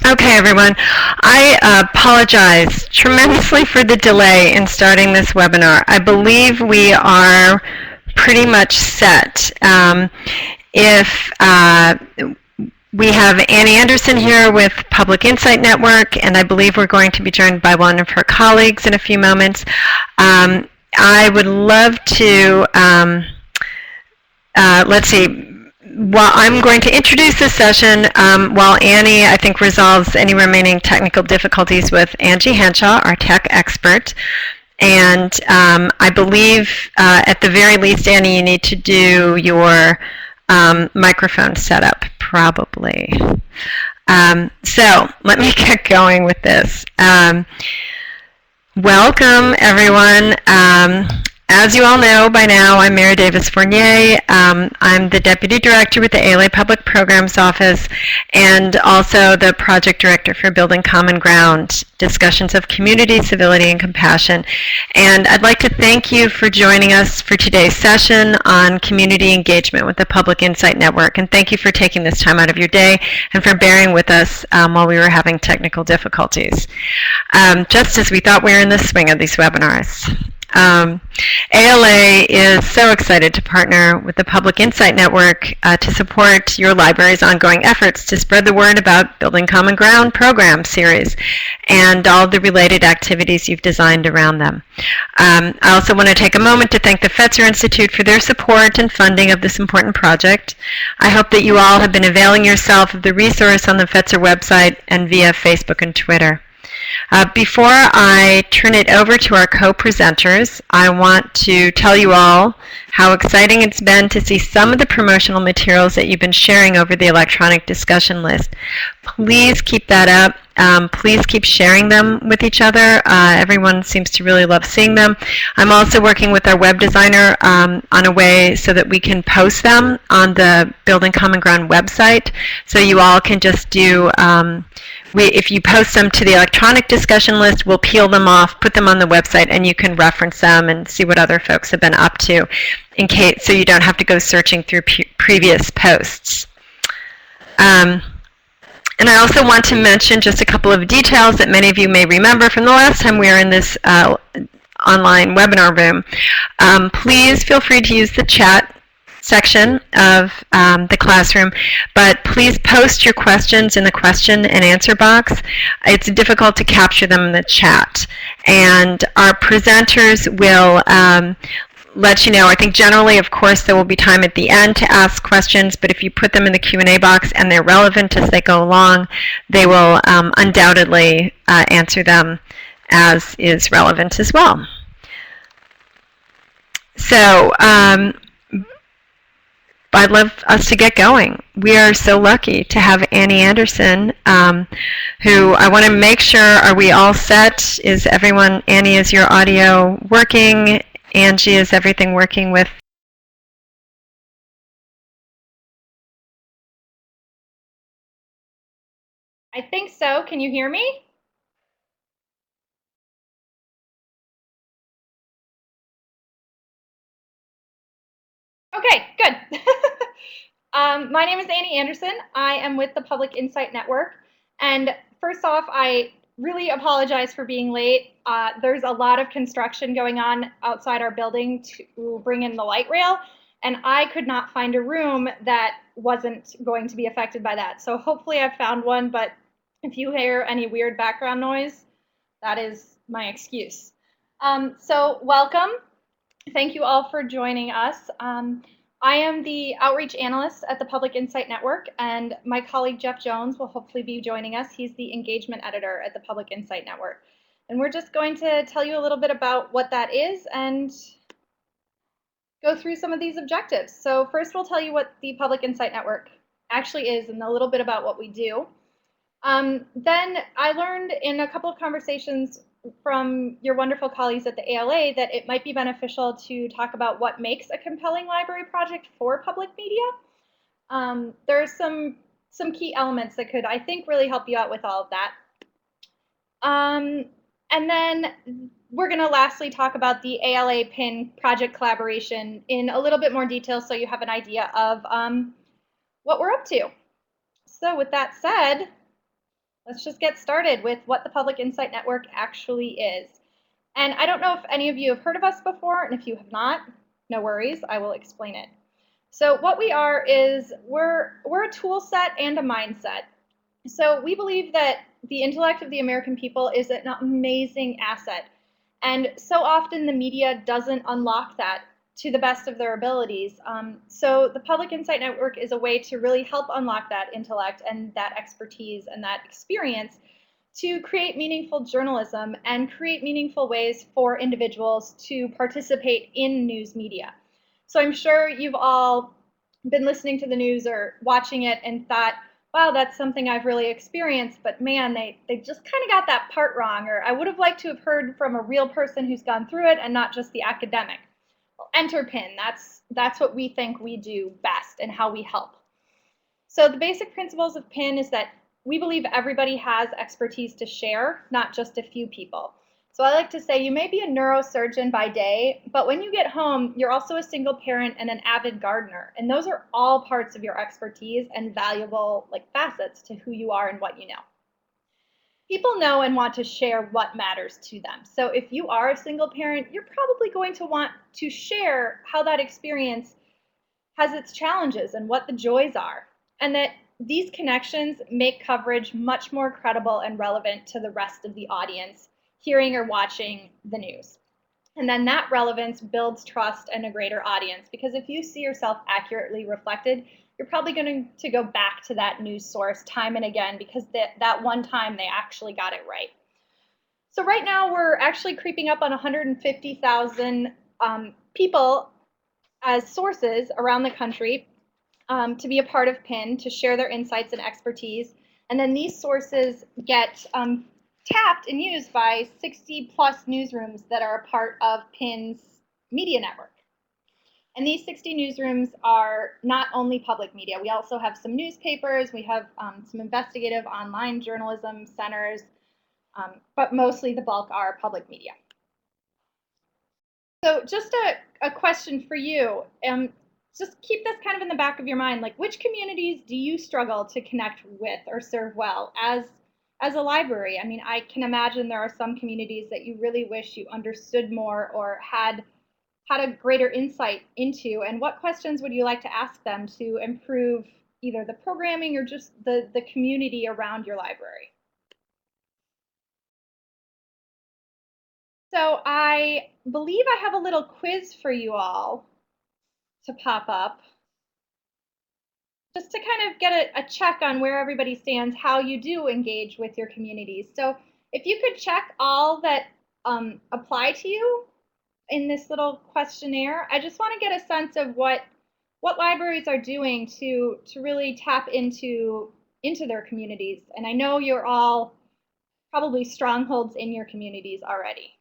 Okay, everyone. I apologize tremendously for the delay in starting this webinar. I believe we are pretty much set. If we have Annie Anderson here with Public Insight Network, and I believe we're going to be joined by one of her colleagues in a few moments. I would love to, let's see, well, I'm going to introduce this session while Annie, I think, resolves any remaining technical difficulties with Angie Henshaw, our tech expert. And I believe, at the very least, Annie, you need to do your microphone setup, probably. So let me get going with this. Welcome, everyone. As you all know by now, I'm Mary Davis Fournier. I'm the Deputy Director with the ALA Public Programs Office and also the Project Director for Building Common Ground, Discussions of Community, Civility, and Compassion. And I'd like to thank you for joining us for today's session on community engagement with the Public Insight Network. And thank you for taking this time out of your day and for bearing with us while we were having technical difficulties. Just as we thought we were in the swing of these webinars. ALA is so excited to partner with the Public Insight Network to support your library's ongoing efforts to spread the word about Building Common Ground program series and all the related activities you've designed around them. I also want to take a moment to thank the Fetzer Institute for their support and funding of this important project. I hope that you all have been availing yourself of the resource on the Fetzer website and via Facebook and Twitter. Before I turn it over to our co-presenters, I want to tell you all how exciting it's been to see some of the promotional materials that you've been sharing over the electronic discussion list. Please keep that up. Please keep sharing them with each other. Everyone seems to really love seeing them. I'm also working with our web designer on a way so that we can post them on the Building Common Ground website. So you all can just do if you post them to the electronic discussion list, we'll peel them off, put them on the website, and you can reference them and see what other folks have been up to, in case, so you don't have to go searching through previous posts. And I also want to mention just a couple of details that many of you may remember from the last time we were in this online webinar room. Please feel free to use the chat section of the classroom, but please post your questions in the question and answer box. It's difficult to capture them in the chat, and our presenters will let you know. I think generally, of course, there will be time at the end to ask questions, but if you put them in the Q&A box and they're relevant as they go along, they will undoubtedly answer them as is relevant as well. So I'd love us to get going. We are so lucky to have Annie Anderson, who I want to make sure, are we all set? Is everyone, Annie, is your audio working? Angie, is everything working with? I think so. Can you hear me? Okay, good. My name is Annie Anderson. I am with the Public Insight Network. And first off, I really apologize for being late. There's a lot of construction going on outside our building to bring in the light rail, and I could not find a room that wasn't going to be affected by that. So hopefully I've found one, but if you hear any weird background noise, that is my excuse. So welcome. Thank you all for joining us. I am the outreach analyst at the Public Insight Network, and my colleague Jeff Jones will hopefully be joining us. He's the engagement editor at the Public Insight Network. And we're just going to tell you a little bit about what that is and go through some of these objectives. So first we'll tell you what the Public Insight Network actually is and a little bit about what we do. Then I learned in a couple of conversations from your wonderful colleagues at the ALA that it might be beneficial to talk about what makes a compelling library project for public media. There are some key elements that could, I think, really help you out with all of that. And then we're going to lastly talk about the ALA PIN project collaboration in a little bit more detail so you have an idea of what we're up to. So with that said, let's just get started with what the Public Insight Network actually is. And I don't know if any of you have heard of us before, and if you have not, no worries, I will explain it. So what we are is we're a tool set and a mindset. So we believe that the intellect of the American people is an amazing asset. And so often the media doesn't unlock that to the best of their abilities. So the Public Insight Network is a way to really help unlock that intellect and that expertise and that experience to create meaningful journalism and create meaningful ways for individuals to participate in news media. So I'm sure you've all been listening to the news or watching it and thought, wow, that's something I've really experienced, but man, they just kind of got that part wrong, or I would have liked to have heard from a real person who's gone through it and not just the academic. Well, enter PIN, that's what we think we do best and how we help. So the basic principles of PIN is that we believe everybody has expertise to share, not just a few people. So I like to say you may be a neurosurgeon by day, but when you get home, you're also a single parent and an avid gardener. And those are all parts of your expertise and valuable facets to who you are and what you know. People know and want to share what matters to them. So if you are a single parent, you're probably going to want to share how that experience has its challenges and what the joys are. And that these connections make coverage much more credible and relevant to the rest of the audience hearing or watching the news. And then that relevance builds trust and a greater audience, because if you see yourself accurately reflected, you're probably going to go back to that news source time and again because that one time they actually got it right. So right now we're actually creeping up on 150,000 people as sources around the country to be a part of PIN, to share their insights and expertise. And then these sources get tapped and used by 60 plus newsrooms that are a part of PIN's media network. And these 60 newsrooms are not only public media. We also have some newspapers, we have some investigative online journalism centers, but mostly the bulk are public media. So just a question for you. Just keep this kind of in the back of your mind, like which communities do you struggle to connect with or serve well as a library? I mean, I can imagine there are some communities that you really wish you understood more or had a greater insight into, and what questions would you like to ask them to improve either the programming or just the community around your library? So I believe I have a little quiz for you all to pop up, just to kind of get a check on where everybody stands, how you do engage with your communities. So if you could check all that apply to you in this little questionnaire, I just want to get a sense of what libraries are doing to really tap into their communities. And I know you're all probably strongholds in your communities already.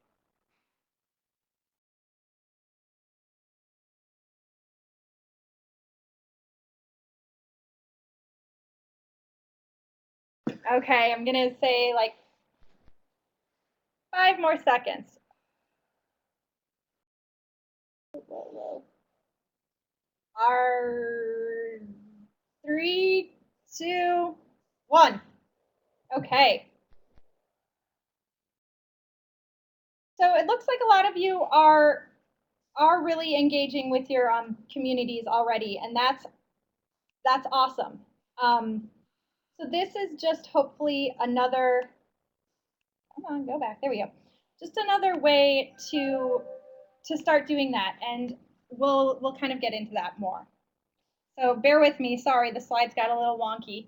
Okay, I'm gonna say like 5 more seconds. Are 3, 2, 1. Okay. So it looks like a lot of you are really engaging with your communities already, and that's awesome. So this is just hopefully another, come on, go back, there we go. Just another way to start doing that, and we'll kind of get into that more. So bear with me, sorry, the slides got a little wonky.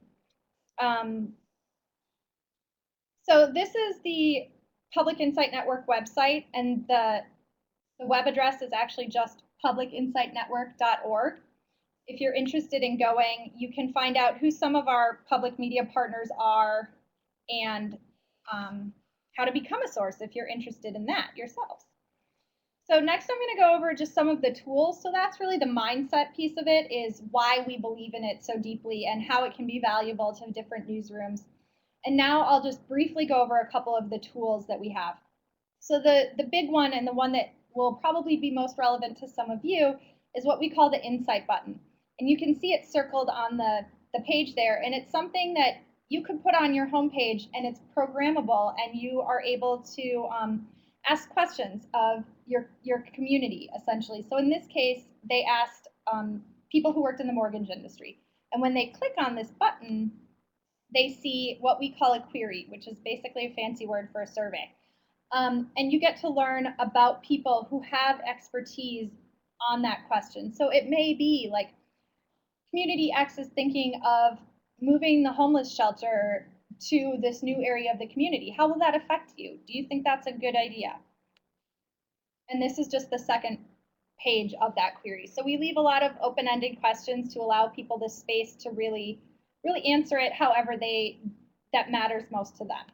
So this is the Public Insight Network website, and the web address is actually just publicinsightnetwork.org. If you're interested in going, you can find out who some of our public media partners are and how to become a source if you're interested in that yourselves. So next I'm going to go over just some of the tools. So that's really the mindset piece of it, is why we believe in it so deeply and how it can be valuable to different newsrooms. And now I'll just briefly go over a couple of the tools that we have. So the big one, and the one that will probably be most relevant to some of you, is what we call the Insight button. And you can see it circled on the page there, and it's something that you could put on your homepage, and it's programmable, and you are able to ask questions of your community, essentially. So in this case, they asked people who worked in the mortgage industry. And when they click on this button, they see what we call a query, which is basically a fancy word for a survey. And you get to learn about people who have expertise on that question. So it may be like Community X is thinking of moving the homeless shelter to this new area of the community. How will that affect you? Do you think that's a good idea? And this is just the second page of that query. So we leave a lot of open-ended questions to allow people the space to really answer it however that matters most to them.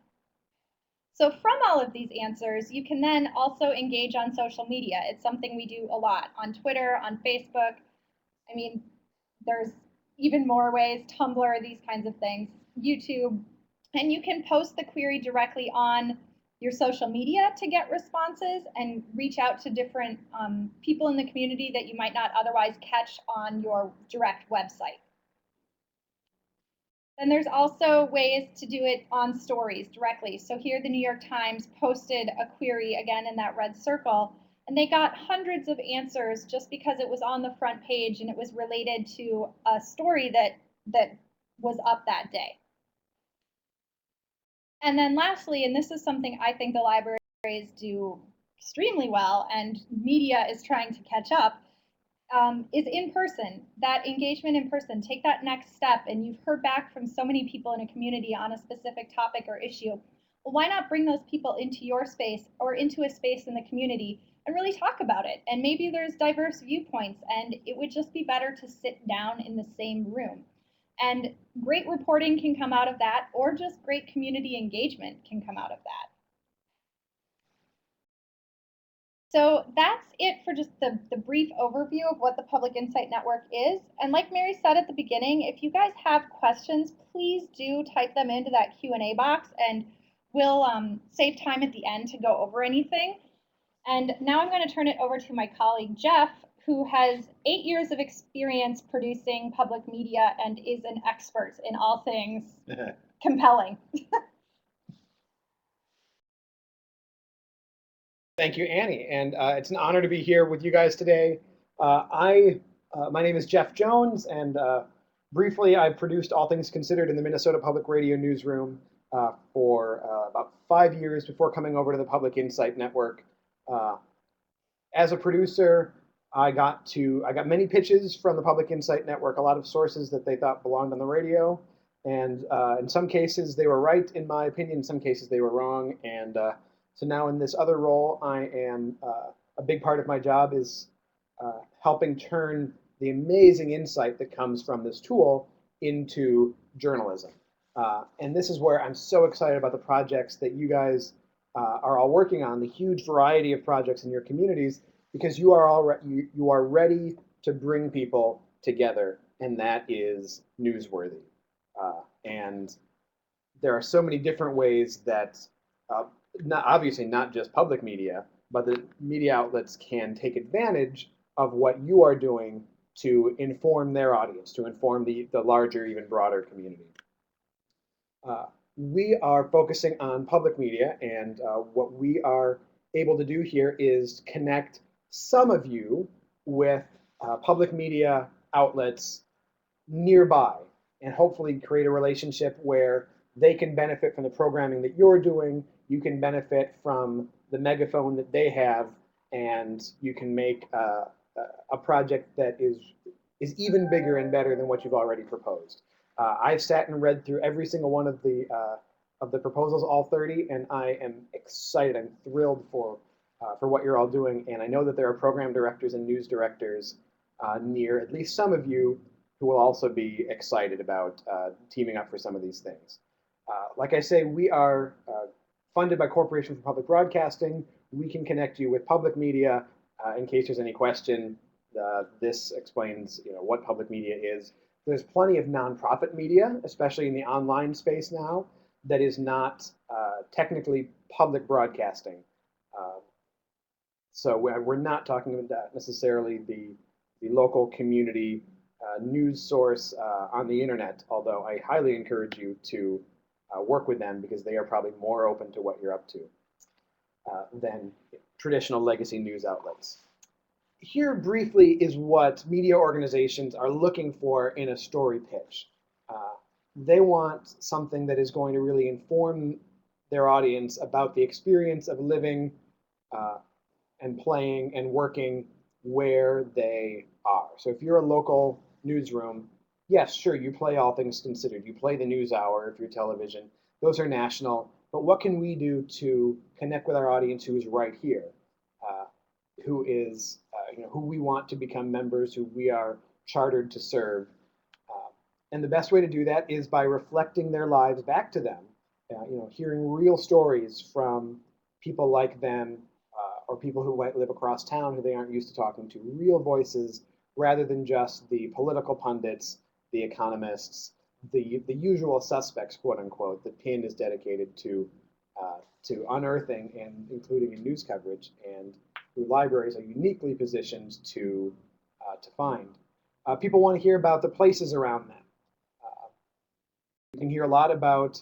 So from all of these answers, you can then also engage on social media. It's something we do a lot on Twitter, on Facebook. I mean, there's even more ways, Tumblr, these kinds of things, YouTube. And you can post the query directly on your social media to get responses and reach out to different people in the community that you might not otherwise catch on your direct website. Then there's also ways to do it on stories directly. So here the New York Times posted a query, again in that red circle, and they got hundreds of answers just because it was on the front page and it was related to a story that was up that day. And then lastly, and this is something I think the libraries do extremely well and media is trying to catch up, is in person, that engagement in person. Take that next step, and you've heard back from so many people in a community on a specific topic or issue. Well, why not bring those people into your space or into a space in the community and really talk about it? And maybe there's diverse viewpoints, and it would just be better to sit down in the same room. And great reporting can come out of that, or just great community engagement can come out of that. So that's it for just the brief overview of what the Public Insight Network is. And like Mary said at the beginning, if you guys have questions, please do type them into that Q&A box, and we'll save time at the end to go over anything. And now I'm going to turn it over to my colleague, Jeff, who has 8 years of experience producing public media and is an expert in all things compelling. Thank you, Annie, and it's an honor to be here with you guys today. My name is Jeff Jones, and briefly, I produced All Things Considered in the Minnesota Public Radio newsroom for about 5 years before coming over to the Public Insight Network. As a producer, I got many pitches from the Public Insight Network, a lot of sources that they thought belonged on the radio, and in some cases they were right, in my opinion. In some cases they were wrong, and so now in this other role, I am a big part of my job is helping turn the amazing insight that comes from this tool into journalism. And this is where I'm so excited about the projects that you guys are all working on, the huge variety of projects in your communities, because you are ready to bring people together, and that is newsworthy. And there are so many different ways that obviously not just public media, but the media outlets can take advantage of what you are doing to inform their audience, to inform the larger, even broader community. We are focusing on public media, and what we are able to do here is connect some of you with public media outlets nearby, and hopefully create a relationship where they can benefit from the programming that you're doing, you can benefit from the megaphone that they have, and you can make a project that is even bigger and better than what you've already proposed. I've sat and read through every single one of the proposals, all 30, and I am excited. I'm thrilled for what you're all doing, and I know that there are program directors and news directors near at least some of you who will also be excited about teaming up for some of these things. Like I say, we are funded by Corporation for Public Broadcasting. We can connect you with public media in case there's any question. This explains what public media is. There's plenty of nonprofit media, especially in the online space now, that is not technically public broadcasting. So we're not talking about necessarily the local community news source on the internet, although I highly encourage you to work with them because they are probably more open to what you're up to than traditional legacy news outlets. Here briefly is what media organizations are looking for in a story pitch. They want something that is going to really inform their audience about the experience of living and playing and working where they are. So if you're a local newsroom, yes, sure, you play All Things Considered. You play the News Hour if you're television. Those are national. But what can we do to connect with our audience who is right here, who is, who we want to become members, who we are chartered to serve? And the best way to do that is by reflecting their lives back to them. Hearing real stories from people like them or people who might live across town who they aren't used to talking to, real voices rather than just the political pundits, the economists, the usual suspects, quote unquote, that PIN is dedicated to unearthing and including in news coverage, and who libraries are uniquely positioned to find. People want to hear about the places around them. You can hear a lot about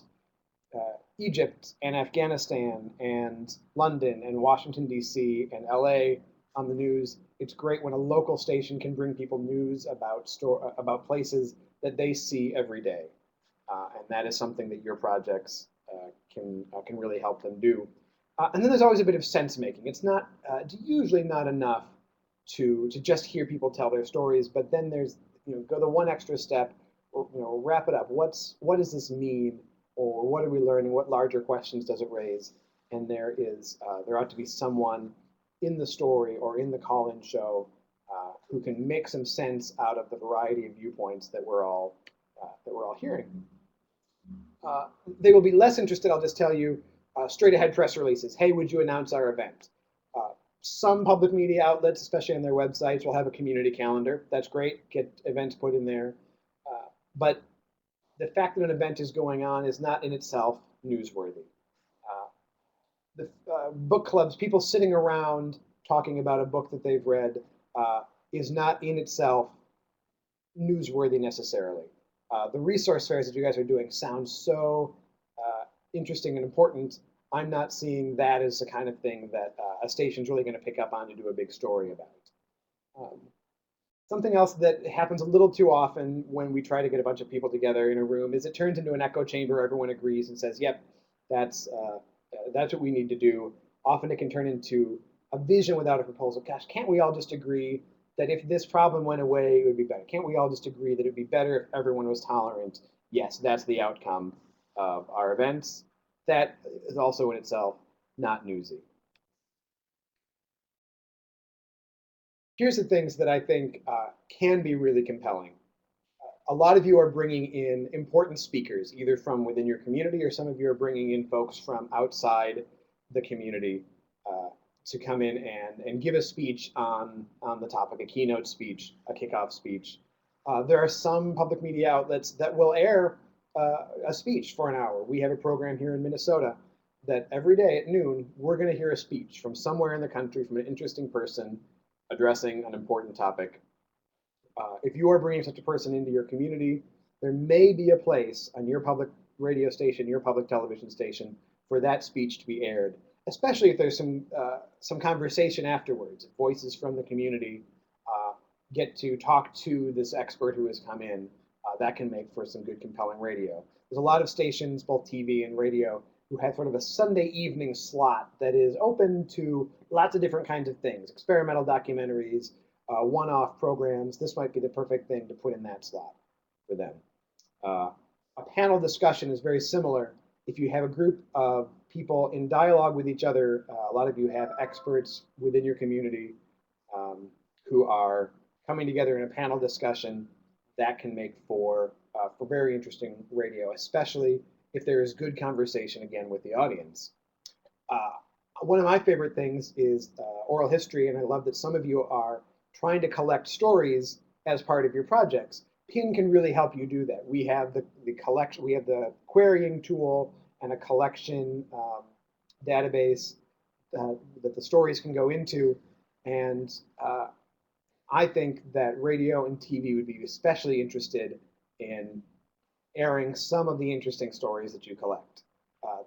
Egypt and Afghanistan and London and Washington, D.C. and L.A. on the news. It's great when a local station can bring people news about places that they see every day. And that is something that your projects can really help them do. And then there's always a bit of sense making. It's not usually not enough to just hear people tell their stories, but then there's go the one extra step, or wrap it up. What does this mean, or what are we learning? What larger questions does it raise? And there ought to be someone in the story or in the call-in show who can make some sense out of the variety of viewpoints that we're all hearing. They will be less interested, I'll just tell you, straight ahead press releases. Hey, would you announce our event? Some public media outlets, especially on their websites, will have a community calendar. That's great. Get events put in there. But the fact that an event is going on is not in itself newsworthy. The book clubs, people sitting around talking about a book that they've read, is not in itself newsworthy necessarily. The resource fairs that you guys are doing sound so interesting and important. I'm not seeing that as the kind of thing that a station's really going to pick up on to do a big story about. Something else that happens a little too often when we try to get a bunch of people together in a room is it turns into an echo chamber. Everyone agrees and says, yep, that's what we need to do. Often it can turn into a vision without a proposal. Gosh, can't we all just agree that if this problem went away, it would be better? Can't we all just agree that it would be better if everyone was tolerant? Yes, that's the outcome of our events. That is also in itself not newsy. Here's the things that I think can be really compelling. A lot of you are bringing in important speakers, either from within your community, or some of you are bringing in folks from outside the community to come in and give a speech on the topic, a keynote speech, a kickoff speech. There are some public media outlets that will air a speech for an hour. We have a program here in Minnesota that every day at noon, we're going to hear a speech from somewhere in the country from an interesting person addressing an important topic. If you are bringing such a person into your community, there may be a place on your public radio station, your public television station, for that speech to be aired, especially if there's some conversation afterwards. If voices from the community get to talk to this expert who has come in, that can make for some good, compelling radio. There's a lot of stations, both TV and radio, who have sort of a Sunday evening slot that is open to lots of different kinds of things, experimental documentaries, one-off programs. This might be the perfect thing to put in that slot for them. A panel discussion is very similar. If you have a group of people in dialogue with each other, a lot of you have experts within your community who are coming together in a panel discussion. That can make for very interesting radio, especially if there is good conversation, again, with the audience. One of my favorite things is oral history, and I love that some of you are trying to collect stories as part of your projects. PIN can really help you do that. We have the collection, we have the querying tool and a collection database that the stories can go into, and I think that radio and TV would be especially interested in airing some of the interesting stories that you collect.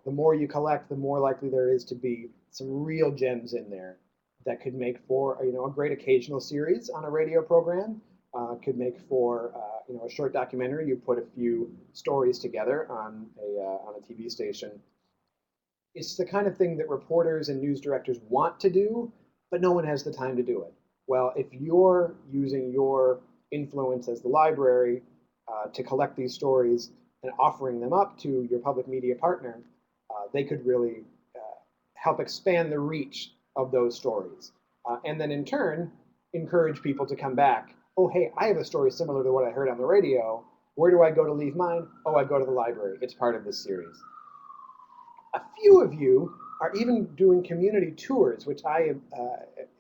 The more you collect, the more likely there is to be some real gems in there that could make for a great occasional series on a radio program. Could make for a short documentary. You put a few stories together on a TV station. It's the kind of thing that reporters and news directors want to do, but no one has the time to do it. Well, if you're using your influence as the library to collect these stories and offering them up to your public media partner, they could really help expand the reach of those stories. And then in turn, encourage people to come back. Oh, hey, I have a story similar to what I heard on the radio. Where do I go to leave mine? Oh, I go to the library. It's part of this series. A few of you are even doing community tours, which I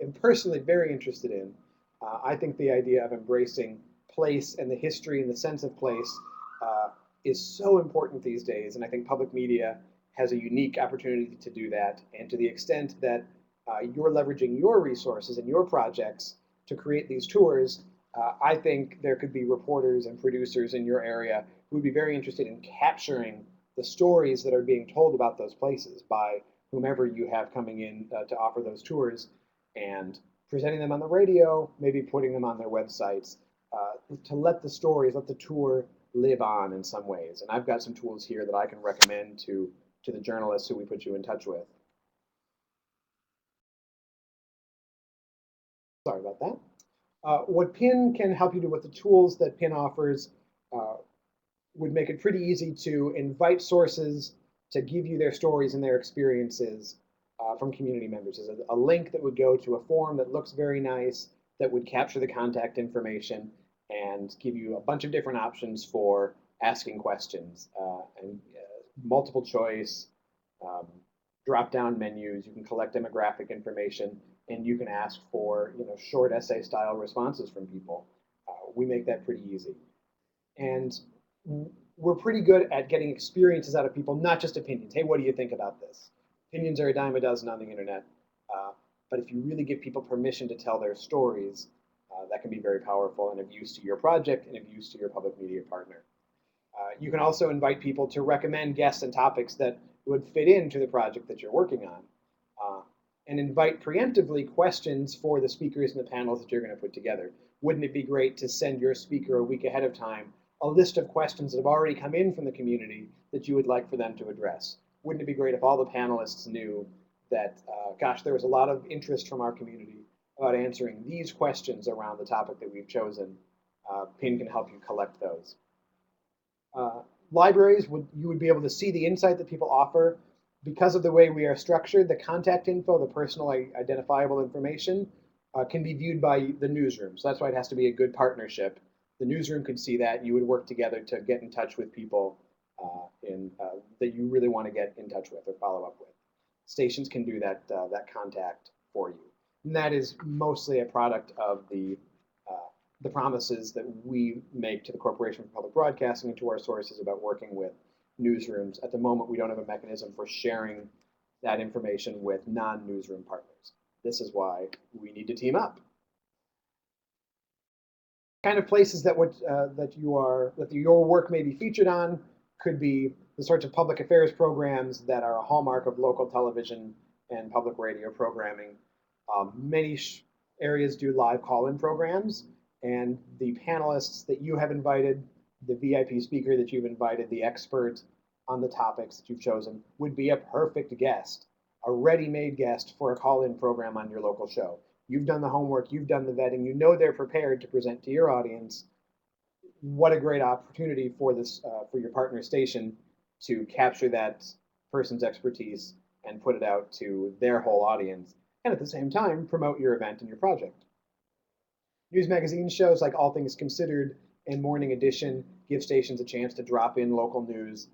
am personally very interested in. I think the idea of embracing place and the history and the sense of place is so important these days, and I think public media has a unique opportunity to do that. And to the extent that you're leveraging your resources and your projects to create these tours, I think there could be reporters and producers in your area who would be very interested in capturing the stories that are being told about those places by whomever you have coming in to offer those tours, and presenting them on the radio, maybe putting them on their websites, to let the stories, let the tour live on in some ways. And I've got some tools here that I can recommend to the journalists who we put you in touch with. Sorry about that. What PIN can help you do with the tools that PIN offers would make it pretty easy to invite sources to give you their stories and their experiences from community members. There's a link that would go to a form that looks very nice, that would capture the contact information and give you a bunch of different options for asking questions and multiple choice, drop-down menus. You can collect demographic information, and you can ask for short essay-style responses from people. We make that pretty easy. And we're pretty good at getting experiences out of people, not just opinions. Hey, what do you think about this? Opinions are a dime a dozen on the internet. But if you really give people permission to tell their stories, that can be very powerful and of use to your project and of use to your public media partner. You can also invite people to recommend guests and topics that would fit into the project that you're working on. And invite preemptively questions for the speakers and the panels that you're going to put together. Wouldn't it be great to send your speaker a week ahead of time a list of questions that have already come in from the community that you would like for them to address? Wouldn't it be great if all the panelists knew that, gosh, there was a lot of interest from our community about answering these questions around the topic that we've chosen? PIN can help you collect those. Libraries, you would be able to see the insight that people offer. Because of the way we are structured, the contact info, the personal identifiable information, can be viewed by the newsroom. So that's why it has to be a good partnership. The newsroom could see that. You would work together to get in touch with people that you really want to get in touch with or follow up with. Stations can do that contact for you. And that is mostly a product of the promises that we make to the Corporation for Public Broadcasting and to our sources about working with newsrooms. At the moment, we don't have a mechanism for sharing that information with non-newsroom partners. This is why we need to team up. Kind of places that your work may be featured on could be the sorts of public affairs programs that are a hallmark of local television and public radio programming. Many areas do live call-in programs, and the panelists that you have invited, the VIP speaker that you've invited, the expert on the topics that you've chosen, would be a perfect guest, a ready-made guest for a call-in program on your local show. You've done the homework, you've done the vetting, you know they're prepared to present to your audience. What a great opportunity for your partner station to capture that person's expertise and put it out to their whole audience, and at the same time promote your event and your project. News magazine shows like All Things Considered and Morning Edition give stations a chance to drop in local news.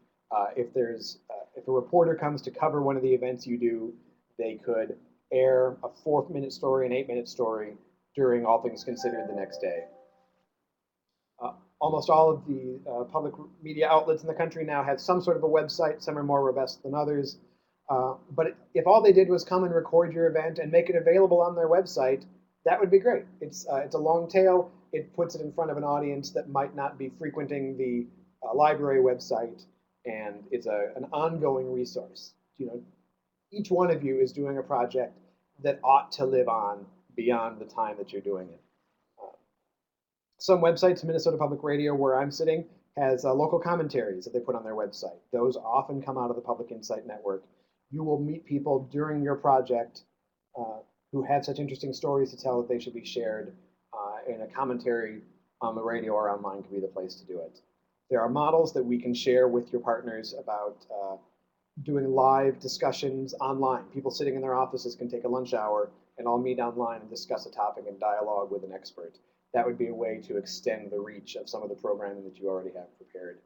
If a reporter comes to cover one of the events you do, they could air a 4-minute story, an 8-minute story during All Things Considered the next day. Almost all of the public media outlets in the country now have some sort of a website. Some are more robust than others. But if all they did was come and record your event and make it available on their website, that would be great. It's a long tail. It puts it in front of an audience that might not be frequenting the library website, and it's an ongoing resource. Each one of you is doing a project that ought to live on beyond the time that you're doing it. Some websites, Minnesota Public Radio, where I'm sitting, has local commentaries that they put on their website. Those often come out of the Public Insight Network. You will meet people during your project who had such interesting stories to tell that they should be shared, and a commentary on the radio or online can be the place to do it. There are models that we can share with your partners about doing live discussions online. People sitting in their offices can take a lunch hour and all meet online and discuss a topic and dialogue with an expert. That would be a way to extend the reach of some of the programming that you already have prepared.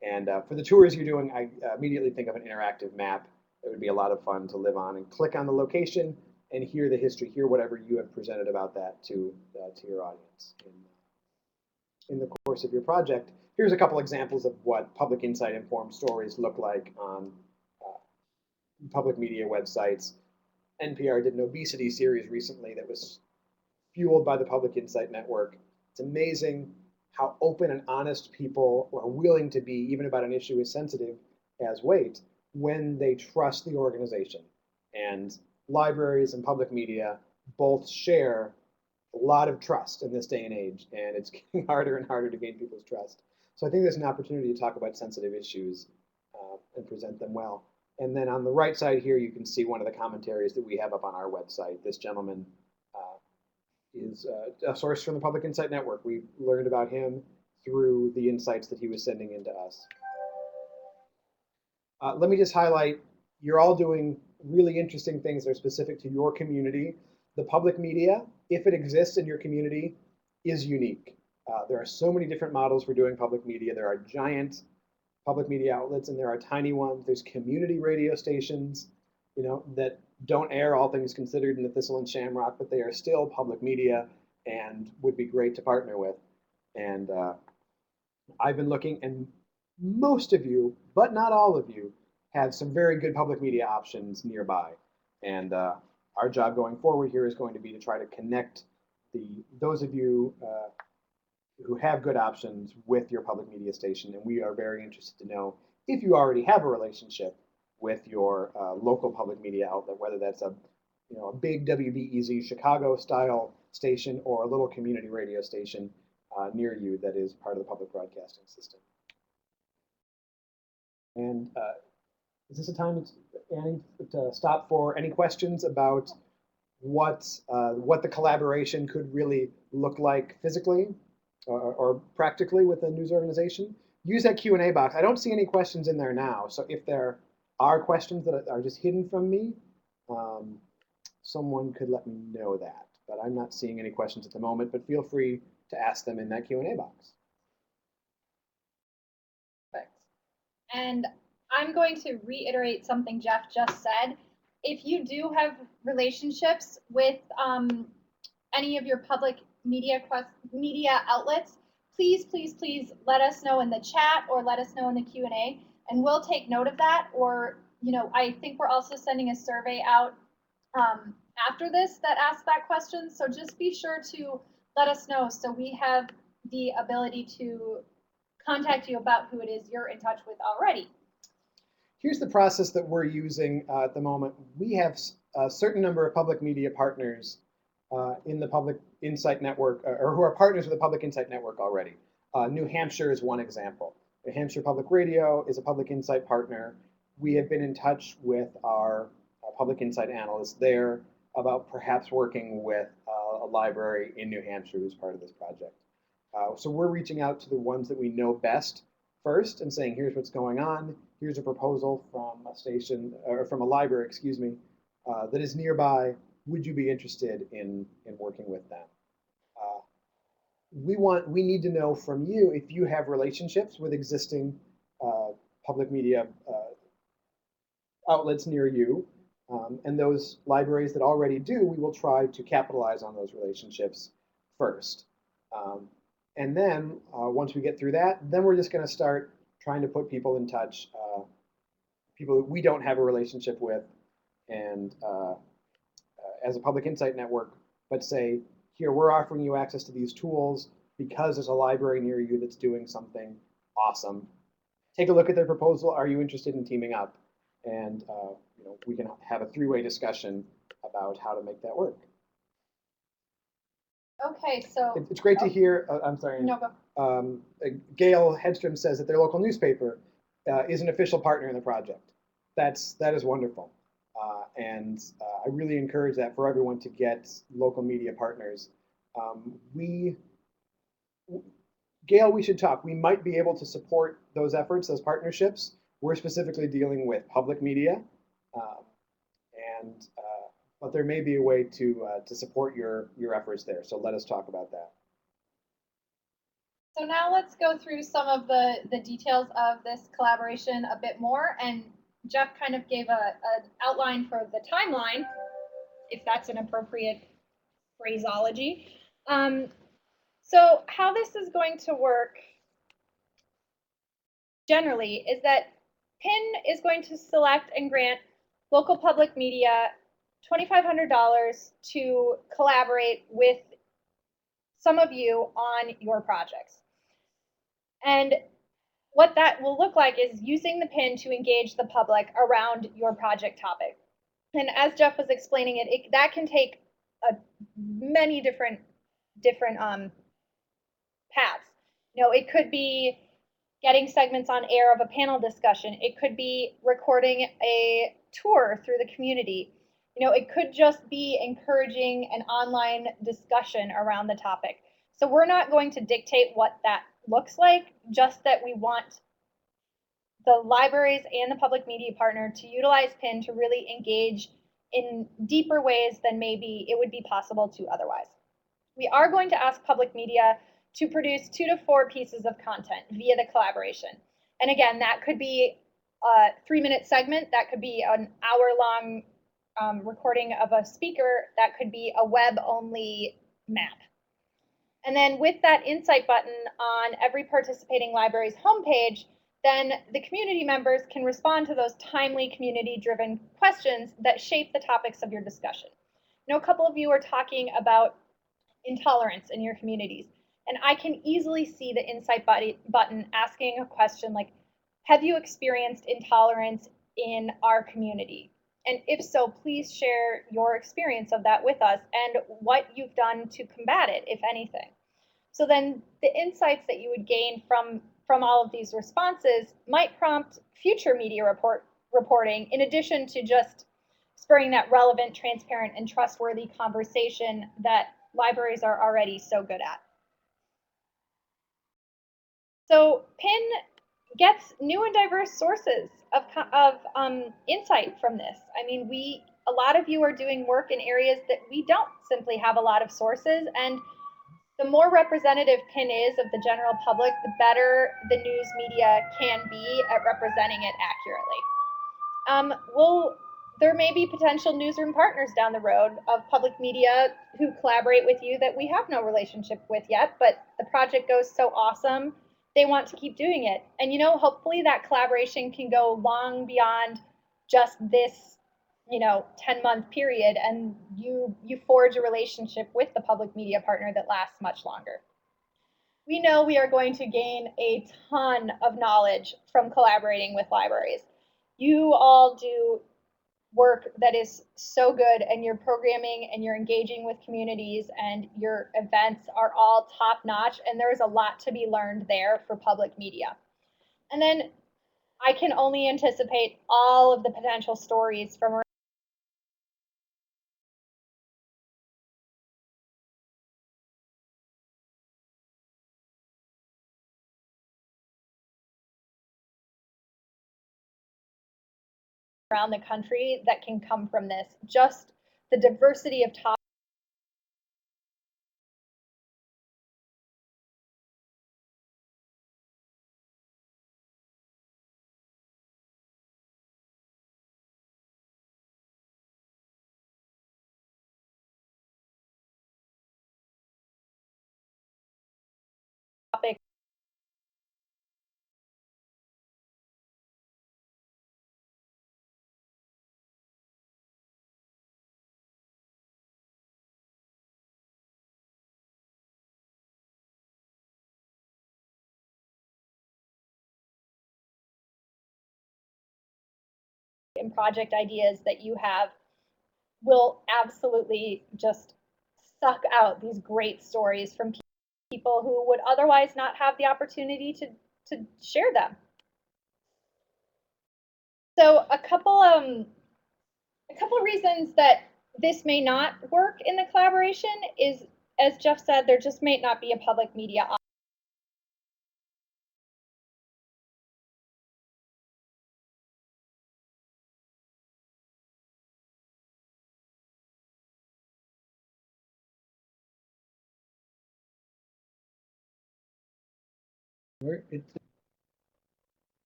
And for the tours you're doing, I immediately think of an interactive map. That would be a lot of fun to live on and click on the location and hear the history, hear whatever you have presented about that to your audience in the course of your project. Here's a couple examples of what public insight informed stories look like on public media websites. NPR did an obesity series recently that was fueled by the Public Insight Network. It's amazing how open and honest people are willing to be, even about an issue as sensitive as weight, when they trust the organization. And libraries and public media both share a lot of trust in this day and age, and it's getting harder and harder to gain people's trust. So I think there's an opportunity to talk about sensitive issues and present them well. And then on the right side here, you can see one of the commentaries that we have up on our website. This gentleman is a source from the Public Insight Network. We learned about him through the insights that he was sending into us. Let me just highlight, you're all doing really interesting things that are specific to your community. The public media, if it exists in your community, is unique. There are so many different models for doing public media. There are giant public media outlets and there are tiny ones. There's community radio stations, that don't air All Things Considered in the Thistle and Shamrock, but they are still public media and would be great to partner with. And I've been looking, and most of you, but not all of you, have some very good public media options nearby. And our job going forward here is going to be to try to connect those of you who have good options with your public media station. And we are very interested to know if you already have a relationship with your local public media outlet, whether that's a big WBEZ Chicago-style station or a little community radio station near you that is part of the public broadcasting system. And is this a time, Annie, to stop for any questions about what the collaboration could really look like physically or practically with a news organization? Use that Q&A box. I don't see any questions in there now, so if there are questions that are just hidden from me, someone could let me know that. But I'm not seeing any questions at the moment, but feel free to ask them in that Q&A box. Thanks. And I'm going to reiterate something Jeff just said. If you do have relationships with any of your public media outlets, please, please, please let us know in the chat or let us know in the Q&A, and we'll take note of that. Or, I think we're also sending a survey out after this that asks that question. So just be sure to let us know so we have the ability to contact you about who it is you're in touch with already. Here's the process that we're using at the moment. We have a certain number of public media partners in the Public Insight Network, or who are partners with the Public Insight Network already. New Hampshire is one example. New Hampshire Public Radio is a Public Insight partner. We have been in touch with our Public Insight analysts there about perhaps working with a library in New Hampshire who's part of this project. So we're reaching out to the ones that we know best first and saying, here's what's going on. Here's a proposal from a station, or from a library, excuse me, that is nearby. Would you be interested in working with them? We need to know from you if you have relationships with existing public media outlets near you, and those libraries that already do, we will try to capitalize on those relationships first. And then once we get through that, then we're just going to start trying to put people in touch, people that we don't have a relationship with, and as a Public Insight Network, but say, here, we're offering you access to these tools because there's a library near you that's doing something awesome. Take a look at their proposal. Are you interested in teaming up? And we can have a three-way discussion about how to make that work. Okay, so It's great to hear. I'm sorry. No, go. Gail Hedstrom says that their local newspaper is an official partner in the project. That is wonderful, and I really encourage that for everyone to get local media partners. Gail, we should talk. We might be able to support those efforts, those partnerships. We're specifically dealing with public media, and but there may be a way to support your efforts there. So let us talk about that. So now let's go through some of the details of this collaboration a bit more. And Jeff kind of gave an outline for the timeline, if that's an appropriate phraseology. So how this is going to work generally is that PIN is going to select and grant local public media $2,500 to collaborate with some of you on your projects. And what that will look like is using the PIN to engage the public around your project topic. And as Jeff was explaining it, that can take many different paths. It could be getting segments on air of a panel discussion. It could be recording a tour through the community. It could just be encouraging an online discussion around the topic. So we're not going to dictate what that looks like, just that we want the libraries and the public media partner to utilize PIN to really engage in deeper ways than maybe it would be possible to otherwise. We are going to ask public media to produce 2 to 4 pieces of content via the collaboration. And again, that could be a 3-minute segment, that could be an hour-long recording of a speaker, that could be a web-only map. And then with that insight button on every participating library's homepage, then the community members can respond to those timely community-driven questions that shape the topics of your discussion. A couple of you are talking about intolerance in your communities, and I can easily see the insight button asking a question like, have you experienced intolerance in our community? And if so, please share your experience of that with us and what you've done to combat it, if anything. So then the insights that you would gain from all of these responses might prompt future media reporting, in addition to just spurring that relevant, transparent, and trustworthy conversation that libraries are already so good at. So PIN gets new and diverse sources of insight from this. I mean, a lot of you are doing work in areas that we don't simply have a lot of sources, and the more representative PIN is of the general public, the better the news media can be at representing it accurately. There may be potential newsroom partners down the road of public media who collaborate with you that we have no relationship with yet, but the project goes so awesome, they want to keep doing it. And hopefully that collaboration can go long beyond just this 10-month period, and you forge a relationship with the public media partner that lasts much longer. We know we are going to gain a ton of knowledge from collaborating with libraries. You all do work that is so good, and your programming and your engaging with communities and your events are all top-notch, and there is a lot to be learned there for public media. And then I can only anticipate all of the potential stories from around the country that can come from this. Just the diversity of topics and project ideas that you have will absolutely just suck out these great stories from people who would otherwise not have the opportunity to share them. So a couple of reasons that this may not work in the collaboration is, as Jeff said, there just may not be a public media option.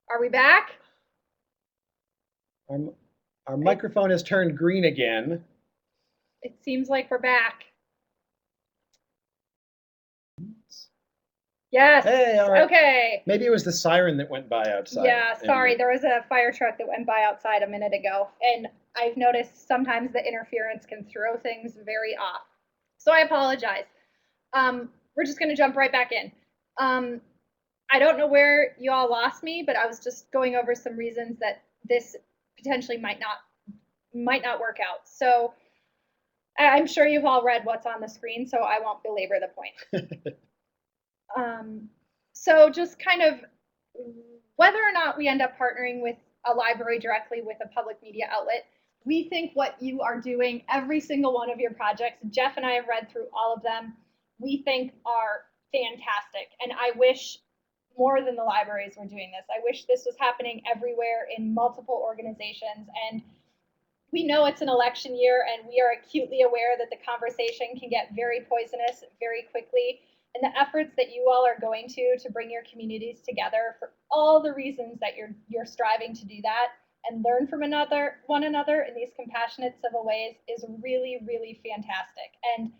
Are we back? Our microphone has turned green again. It seems like we're back. Yes. Hey, all right. Okay. Maybe it was the siren that went by outside. Yeah, sorry. There was a fire truck that went by outside a minute ago, and I've noticed sometimes the interference can throw things very off. So I apologize. We're just going to jump right back in. I don't know where you all lost me, but I was just going over some reasons that this potentially might not work out. So I'm sure you've all read what's on the screen, so I won't belabor the point. So just kind of whether or not we end up partnering with a library directly with a public media outlet, we think what you are doing, every single one of your projects, Jeff and I have read through all of them, we think are fantastic. And I wish more than the libraries were doing this. I wish this was happening everywhere in multiple organizations. And we know it's an election year, and we are acutely aware that the conversation can get very poisonous very quickly. And the efforts that you all are going to bring your communities together for all the reasons that you're striving to do that and learn from one another in these compassionate civil ways is really, really fantastic. And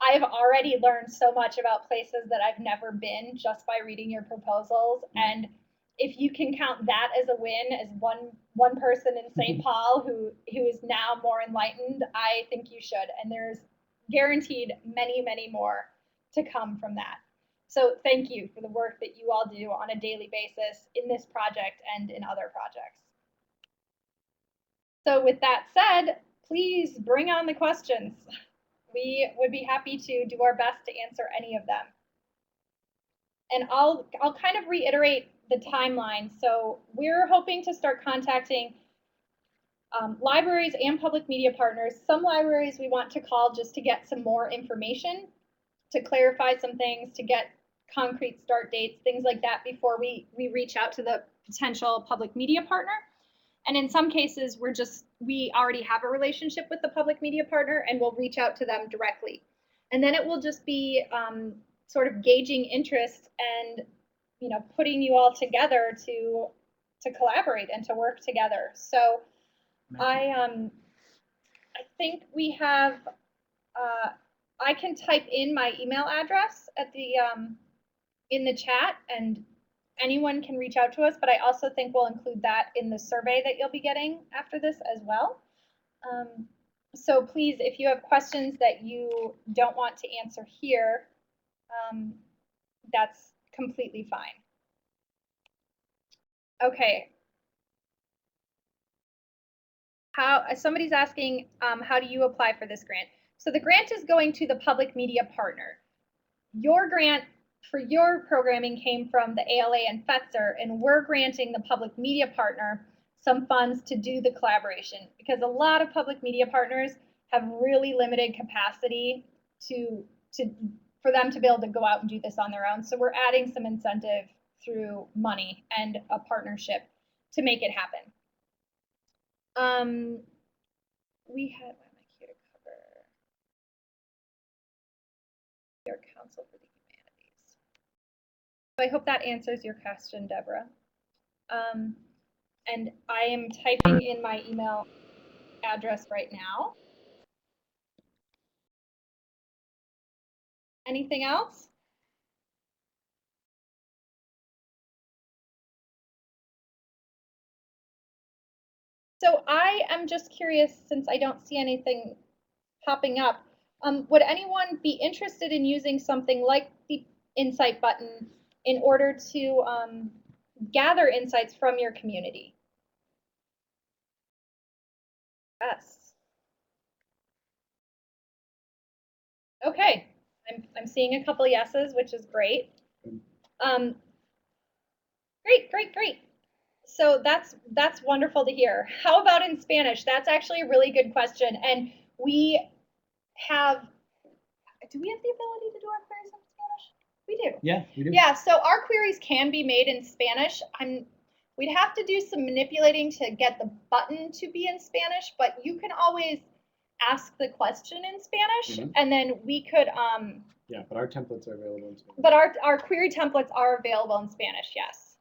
I've already learned so much about places that I've never been just by reading your proposals. And if you can count that as a win, as one person in St. Paul who is now more enlightened, I think you should. And there's guaranteed many, many more to come from that. So thank you for the work that you all do on a daily basis in this project and in other projects. So with that said, please bring on the questions. We would be happy to do our best to answer any of them. And I'll kind of reiterate the timeline. So we're hoping to start contacting libraries and public media partners. Some libraries we want to call just to get some more information, to clarify some things, to get concrete start dates, things like that before we reach out to the potential public media partner. And in some cases, we already have a relationship with the public media partner and we'll reach out to them directly. And then it will just be sort of gauging interest and putting you all together to collaborate and to work together. So I think we have I can type in my email address at the in the chat, and anyone can reach out to us, but I also think we'll include that in the survey that you'll be getting after this as well. So please, if you have questions that you don't want to answer here, that's completely fine. Okay. Somebody's asking, how do you apply for this grant? So the grant is going to the public media partner. Your grant for your programming came from the ALA and FETSR, and we're granting the public media partner some funds to do the collaboration, because a lot of public media partners have really limited capacity for them to be able to go out and do this on their own. So we're adding some incentive through money and a partnership to make it happen. We had, what am I here to cover? Your Council for the Humanities. So I hope that answers your question, Deborah. And I am typing in my email address right now. Anything else? So I am just curious, since I don't see anything popping up, would anyone be interested in using something like the insight button in order to gather insights from your community? Yes. Okay, I'm seeing a couple yeses, which is great. Great. So that's wonderful to hear. How about in Spanish? That's actually a really good question, and we have. Do we have the ability to do our queries in Spanish? We do. Yeah, we do. Yeah, so our queries can be made in Spanish. We'd have to do some manipulating to get the button to be in Spanish, but you can always ask the question in Spanish, and then we could. Yeah, but our templates are available in Spanish. But our query templates are available in Spanish, yes.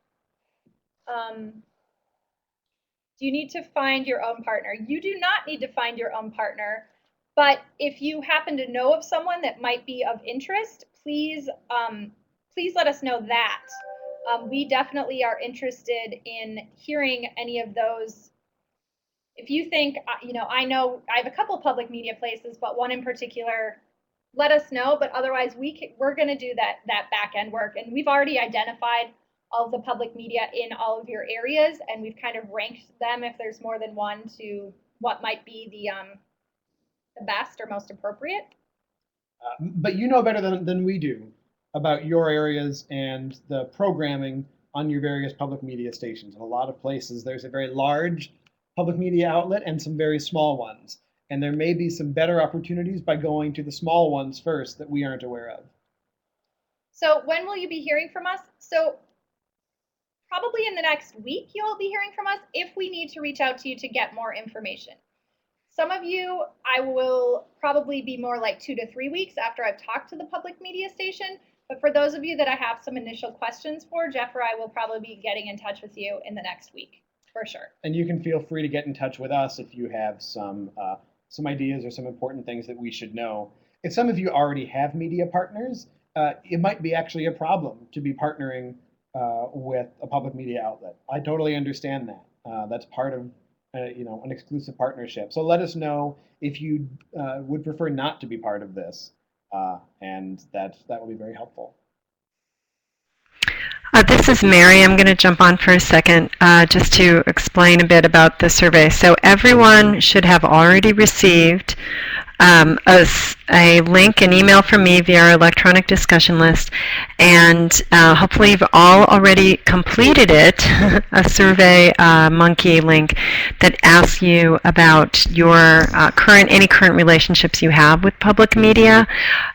Do you need to find your own partner? You do not need to find your own partner, but if you happen to know of someone that might be of interest, please let us know that. We definitely are interested in hearing any of those. If you think, I know I have a couple public media places, but one in particular, let us know. But otherwise, we're going to do that back end work, and we've already identified all of the public media in all of your areas, and we've kind of ranked them if there's more than one to what might be the best or most appropriate. But you know better than we do about your areas and the programming on your various public media stations. In a lot of places, there's a very large public media outlet and some very small ones. And there may be some better opportunities by going to the small ones first that we aren't aware of. So when will you be hearing from us? So probably in the next week, you'll be hearing from us if we need to reach out to you to get more information. Some of you, I will probably be more like 2 to 3 weeks after I've talked to the public media station. But for those of you that I have some initial questions for, Jeff or I will probably be getting in touch with you in the next week, for sure. And you can feel free to get in touch with us if you have some ideas or some important things that we should know. If some of you already have media partners, it might be actually a problem to be partnering with a public media outlet. I totally understand that. That's part of an exclusive partnership. So let us know if you would prefer not to be part of this, and that will be very helpful. This is Mary. I'm going to jump on for a second just to explain a bit about the survey. So everyone should have already received a link, an email from me via our electronic discussion list, and hopefully you've all already completed it, a survey monkey link that asks you about your any current relationships you have with public media.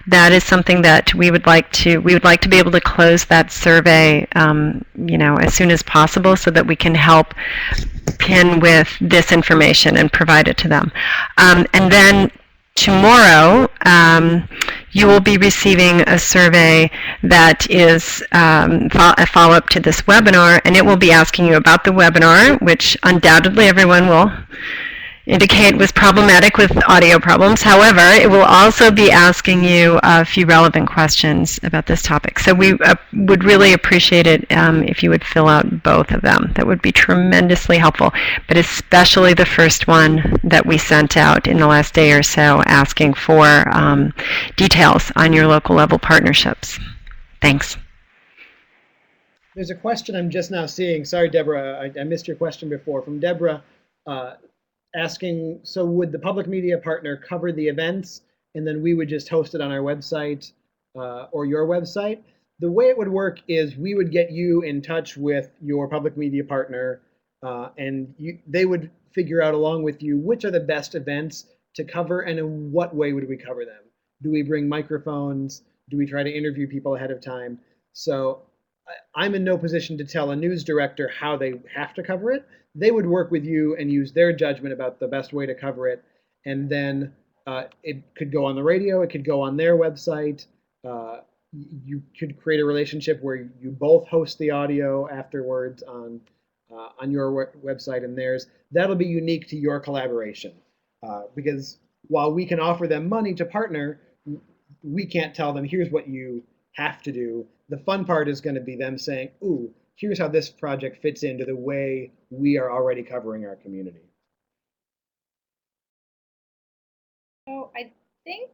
That is something that we would like to be able to close that survey as soon as possible so that we can help pin with this information and provide it to them. And then tomorrow, you will be receiving a survey that is a follow-up to this webinar, and it will be asking you about the webinar, which undoubtedly everyone will indicate was problematic with audio problems. However, it will also be asking you a few relevant questions about this topic. So we would really appreciate it if you would fill out both of them. That would be tremendously helpful, but especially the first one that we sent out in the last day or so asking for details on your local level partnerships. Thanks. There's a question I'm just now seeing. Sorry, Deborah, I missed your question before. From Deborah, asking, so would the public media partner cover the events and then we would just host it on our website or your website? The way it would work is we would get you in touch with your public media partner and they would figure out along with you which are the best events to cover and in what way would we cover them. Do we bring microphones? Do we try to interview people ahead of time? So I'm in no position to tell a news director how they have to cover it. They would work with you and use their judgment about the best way to cover it. And then it could go on the radio, it could go on their website. You could create a relationship where you both host the audio afterwards on your website and theirs. That'll be unique to your collaboration. Because while we can offer them money to partner, we can't tell them, here's what you have to do. The fun part is going to be them saying, ooh, here's how this project fits into the way we are already covering our community. So I think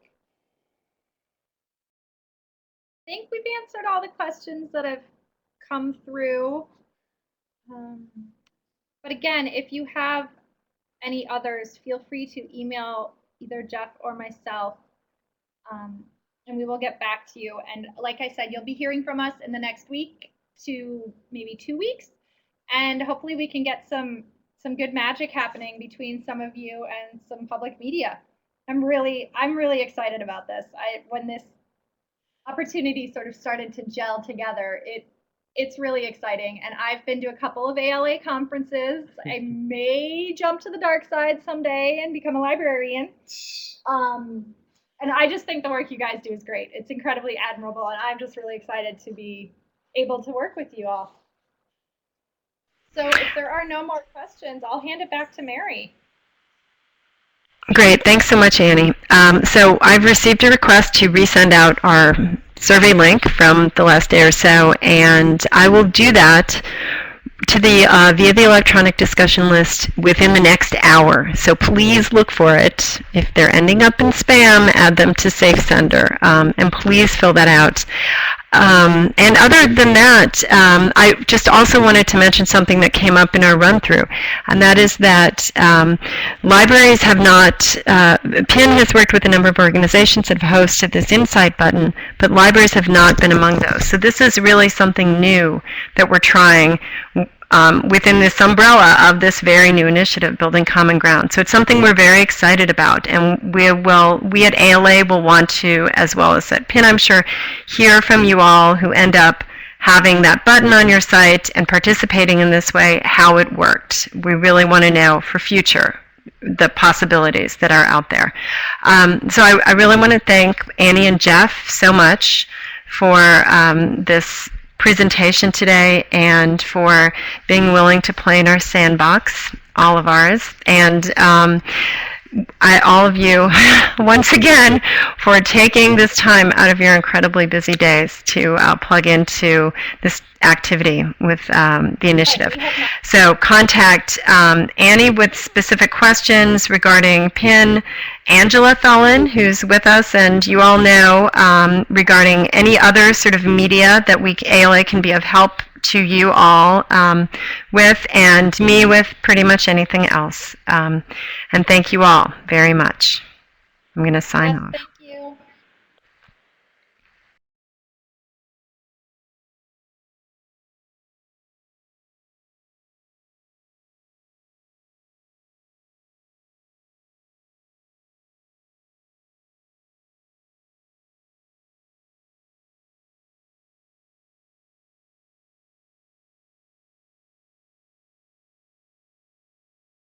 we've answered all the questions that have come through. But again, if you have any others, feel free to email either Jeff or myself, and we will get back to you. And like I said, you'll be hearing from us in the next week to maybe 2 weeks, and hopefully we can get some good magic happening between some of you and some public media. I'm really excited about this. When this opportunity sort of started to gel together, it's really exciting. And I've been to a couple of ALA conferences. I may jump to the dark side someday and become a librarian. And I just think the work you guys do is great. It's incredibly admirable, and I'm just really excited to be able to work with you all. So if there are no more questions, I'll hand it back to Mary. Great. Thanks so much, Annie. So I've received a request to resend out our survey link from the last day or so, and I will do that to the via the electronic discussion list within the next hour. So please look for it. If they're ending up in spam, add them to Safe Sender, and please fill that out. And other than that, I just also wanted to mention something that came up in our run-through, and that is that libraries have not, PIN has worked with a number of organizations that have hosted this Insight button, but libraries have not been among those. So this is really something new that we're trying within this umbrella of this very new initiative, Building Common Ground. So it's something we're very excited about, and we at ALA will want to, as well as at PIN, I'm sure, hear from you all who end up having that button on your site and participating in this way, how it worked. We really want to know for future the possibilities that are out there. So I really want to thank Annie and Jeff so much for this presentation today and for being willing to play in our sandbox, all of ours. And all of you, once again, for taking this time out of your incredibly busy days to plug into this activity with the initiative. So contact Annie with specific questions regarding PIN, Angela Thulin, who's with us, and you all know regarding any other sort of media that ALA can be of help to you all with, and me with pretty much anything else. And thank you all very much. I'm going to sign off.